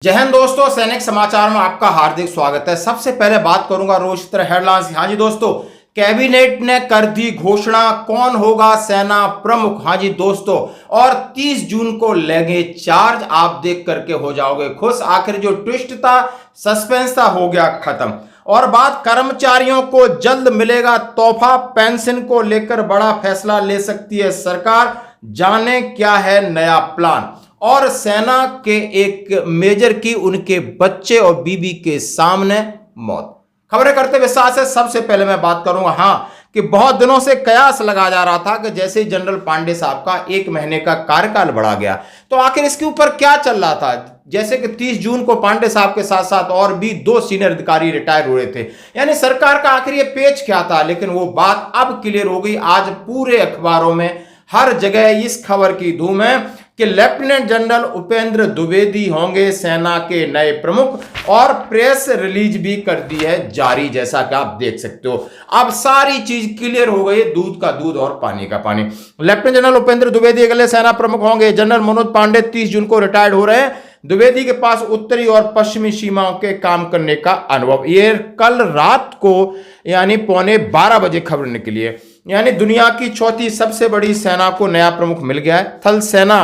जय हिंद दोस्तों, सैनिक समाचार में आपका हार्दिक स्वागत है। सबसे पहले बात करूंगा रोज तरह हेडलाइंस। हाँ जी दोस्तों, कैबिनेट ने कर दी घोषणा, कौन होगा सेना प्रमुख। हाँ जी दोस्तों, और 30 जून को लेंगे चार्ज। आप देख करके हो जाओगे खुश। आखिर जो ट्विस्ट था, सस्पेंस था, हो गया खत्म। और बात कर्मचारियों को जल्द मिलेगा तोहफा, पेंशन को लेकर बड़ा फैसला ले सकती है सरकार। जाने क्या है नया प्लान। और सेना के एक मेजर की उनके बच्चे और बीबी के सामने मौत। खबरें करते विश्वास है। सबसे पहले मैं बात करूंगा कि बहुत दिनों से कयास लगा जा रहा था कि जैसे ही जनरल पांडे साहब का 1 महीने का कार्यकाल बढ़ा गया, तो आखिर इसके ऊपर क्या चल रहा था। जैसे कि 30 जून को पांडे साहब के साथ साथ और भी 2 सीनियर अधिकारी रिटायर हुए थे, यानी सरकार का आखिर ये पेच क्या था। लेकिन वो बात अब क्लियर हो गई। आज पूरे अखबारों में हर जगह इस खबर की धूम है कि लेफ्टिनेंट जनरल उपेंद्र द्विवेदी होंगे सेना के नए प्रमुख, और प्रेस रिलीज भी कर दी है जारी, जैसा कि आप देख सकते हो। अब सारी चीज क्लियर हो गई, दूध का दूध और पानी का पानी। लेफ्टिनेंट जनरल उपेंद्र द्विवेदी अगले सेना प्रमुख होंगे। जनरल मनोज पांडे 30 जून को रिटायर्ड हो रहे हैं। द्विवेदी के पास उत्तरी और पश्चिमी सीमाओं के काम करने का अनुभव। ये कल रात को यानी 11:15 बजे खबर निकली है। यानी दुनिया की चौथी सबसे बड़ी सेना को नया प्रमुख मिल गया है। थल सेना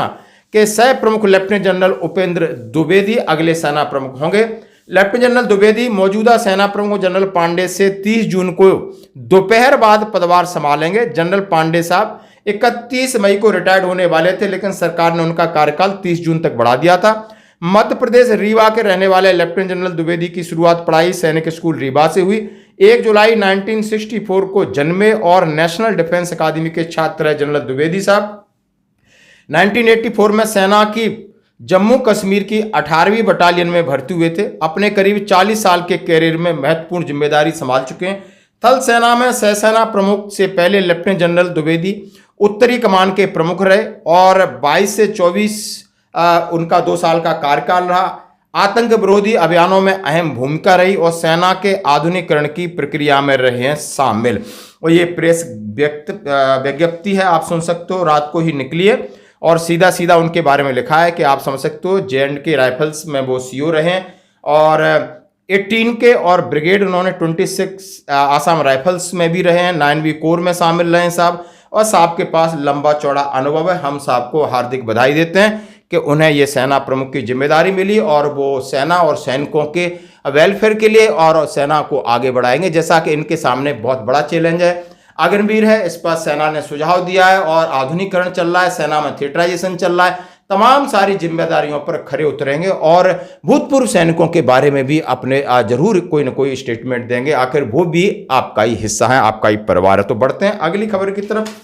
के सह प्रमुख लेफ्टिनेंट जनरल उपेंद्र द्विवेदी अगले सेना प्रमुख होंगे। लेफ्टिनेंट जनरल द्विवेदी मौजूदा सेना प्रमुख जनरल पांडे से 30 जून को दोपहर बाद पदभार संभालेंगे। जनरल पांडे साहब 31 मई को रिटायर्ड होने वाले थे, लेकिन सरकार ने उनका कार्यकाल 30 जून तक बढ़ा दिया था। मध्य प्रदेश रीवा के रहने वाले लेफ्टिनेंट जनरल द्विवेदी की शुरुआत पढ़ाई सैनिक स्कूल रीवा से हुई। 1 जुलाई 1964 को जन्मे और नेशनल डिफेंस अकादमी के छात्र है जनरल द्विवेदी साहब। 1984 में सेना की जम्मू कश्मीर की 18वीं बटालियन में भर्ती हुए थे। अपने करीब 40 साल के कैरियर में महत्वपूर्ण जिम्मेदारी संभाल चुके हैं। थल सेना में सह सेना प्रमुख से पहले लेफ्टिनेंट जनरल द्विवेदी उत्तरी कमान के प्रमुख रहे और 22 से 24 उनका 2 साल का कार्यकाल रहा। आतंक विरोधी अभियानों में अहम भूमिका रही और सेना के आधुनिकीकरण की प्रक्रिया में रहे हैं शामिल। और ये प्रेस विज्ञप्ति है, आप सुन सकते हो, रात को ही निकली है और सीधा सीधा उनके बारे में लिखा है कि आप समझ सकते हो J&K राइफल्स में वो सीओ रहे और 18 के और ब्रिगेड उन्होंने 26 आसाम राइफल्स में भी रहे हैं, 9वीं कोर में शामिल रहे साहब। और साहब के पास लंबा चौड़ा अनुभव है। हम साहब को हार्दिक बधाई देते हैं कि उन्हें ये सेना प्रमुख की जिम्मेदारी मिली और वो सेना और सैनिकों के वेलफेयर के लिए और सेना को आगे बढ़ाएंगे। जैसा कि इनके सामने बहुत बड़ा चैलेंज है, अग्निवीर है, इस पर सेना ने सुझाव दिया है और आधुनिकीकरण चल रहा है, सेना में थिएटराइजेशन चल रहा है। तमाम सारी जिम्मेदारियों पर खरे उतरेंगे और भूतपूर्व सैनिकों के बारे में भी अपने जरूर कोई ना कोई स्टेटमेंट देंगे। आखिर वो भी आपका ही हिस्सा है, आपका ही परिवार है। तो बढ़ते हैं अगली खबर की तरफ।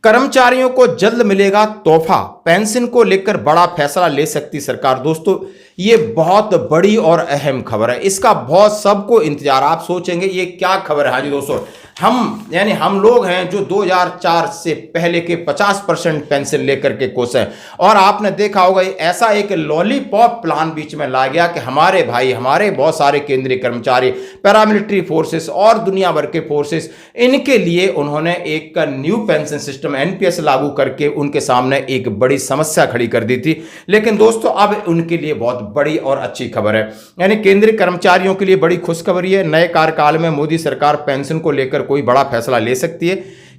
कर्मचारियों को जल्द मिलेगा तोहफा, पेंशन को लेकर बड़ा फैसला ले सकती सरकार। दोस्तों, ये बहुत बड़ी और अहम खबर है। इसका बहुत सबको इंतजार। आप सोचेंगे ये क्या खबर है। हाँ जी दोस्तों, हम लोग हैं जो 2004 से पहले के 50% पेंशन लेकर के खुश हैं। और आपने देखा होगा ऐसा एक लॉलीपॉप प्लान बीच में ला गया कि हमारे भाई, हमारे बहुत सारे केंद्रीय कर्मचारी, पैरामिलिट्री फोर्सेस और दुनिया भर के फोर्सेस, इनके लिए उन्होंने एक न्यू पेंशन सिस्टम NPS लागू करके उनके सामने एक बड़ी समस्या खड़ी कर दी थी। लेकिन दोस्तों, अब उनके लिए बहुत बड़ी और अच्छी खबर है। यानी केंद्रीय कर्मचारियों के लिए बड़ी खुशखबरी है। नए कार्यकाल में मोदी सरकार पेंशन को लेकर कोई बड़ा फैसला ले सकती है।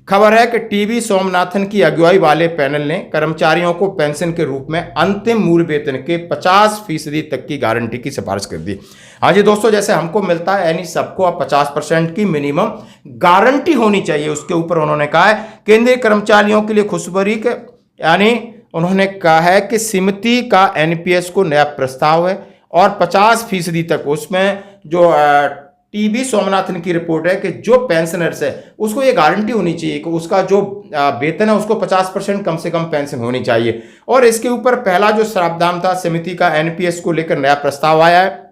खबर है कि टीवी सोमनाथन की अगुवाई वाले पैनल ने कर्मचारियों को पेंशन के रूप में अंतिम मूल वेतन के 50% तक की गारंटी की सिफारिश कर दी। हाँ जी दोस्तों, जैसे हमको मिलता है यानी सबको अब 50% की मिनिमम गारंटी होनी चाहिए। उसके ऊपर उन्होंने कहा है केंद्रीय कर्मचारियों के लिए खुशखबरी के, यानी उन्होंने कहा है कि समिति का NPS को नया प्रस्ताव है और 50% तक उसमें जो टीवी सोमनाथन की रिपोर्ट है कि जो पेंशनर्स है उसको ये गारंटी होनी चाहिए कि उसका जो वेतन है उसको 50% कम से कम पेंशन होनी चाहिए। और इसके ऊपर पहला जो प्रावधान था, समिति का NPS को लेकर नया प्रस्ताव आया है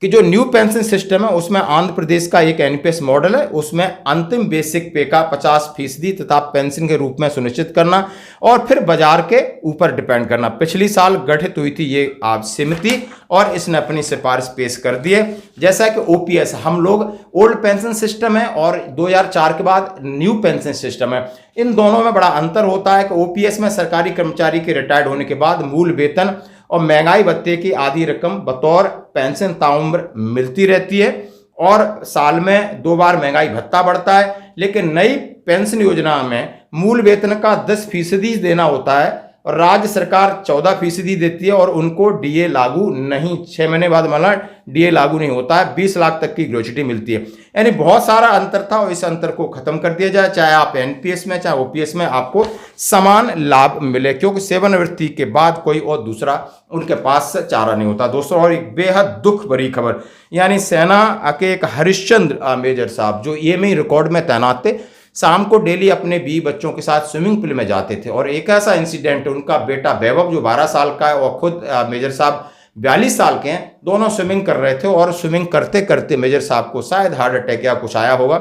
कि जो न्यू पेंशन सिस्टम है उसमें आंध्र प्रदेश का एक NPS मॉडल है, उसमें अंतिम बेसिक पे का 50% तथा पेंशन के रूप में सुनिश्चित करना और फिर बाजार के ऊपर डिपेंड करना। पिछली साल गठित हुई थी ये आप समिति और इसने अपनी सिफारिश पेश कर दी है। जैसा कि OPS, हम लोग ओल्ड पेंशन सिस्टम है और 2004 के बाद न्यू पेंशन सिस्टम है। इन दोनों में बड़ा अंतर होता है कि OPS में सरकारी कर्मचारी के रिटायर्ड होने के बाद मूल वेतन और महंगाई भत्ते की आधी रकम बतौर पेंशन ताउम्र मिलती रहती है और साल में 2 बार महंगाई भत्ता बढ़ता है। लेकिन नई पेंशन योजना में मूल वेतन का 10% देना होता है और राज्य सरकार 14% देती है और उनको डीए लागू नहीं, 6 महीने बाद मतलब डीए लागू नहीं होता है। 20 लाख तक की ग्रेच्युटी मिलती है। यानी बहुत सारा अंतर था और इस अंतर को खत्म कर दिया जाए, चाहे आप एनपीएस में चाहे ओपीएस में आपको समान लाभ मिले, क्योंकि सेवानिवृत्ति के बाद कोई और दूसरा उनके पास चारा नहीं होता दोस्तों। और एक बेहद दुख भरी खबर, यानी सेना के एक हरिश्चंद्र मेजर साहब जो ईएमई रिकॉर्ड में तैनात थे, शाम को डेली अपने 20 बच्चों के साथ स्विमिंग पूल में जाते थे और एक ऐसा इंसिडेंट, उनका बेटा वैभव जो 12 साल का है और खुद मेजर साहब 42 साल के हैं, दोनों स्विमिंग कर रहे थे और स्विमिंग करते करते मेजर साहब को शायद हार्ट अटैक या कुछ आया होगा।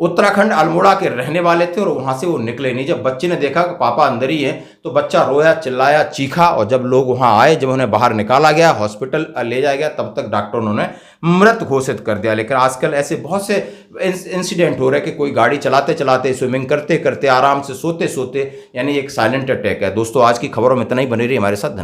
उत्तराखंड अल्मोड़ा के रहने वाले थे और वहां से वो निकले नहीं। जब बच्चे ने देखा कि पापा अंदर ही है तो बच्चा रोया, चिल्लाया, चीखा और जब लोग वहां आए, जब उन्हें बाहर निकाला गया, हॉस्पिटल ले जाया गया, तब तक डॉक्टरों ने मृत घोषित कर दिया। लेकिन आजकल ऐसे बहुत से इंसिडेंट हो रहे हैं कि कोई गाड़ी चलाते चलाते, स्विमिंग करते करते, आराम से सोते सोते, यानी एक साइलेंट अटैक है। दोस्तों आज की खबरों में इतना ही, बने रही हमारे साथ। धन्यवाद।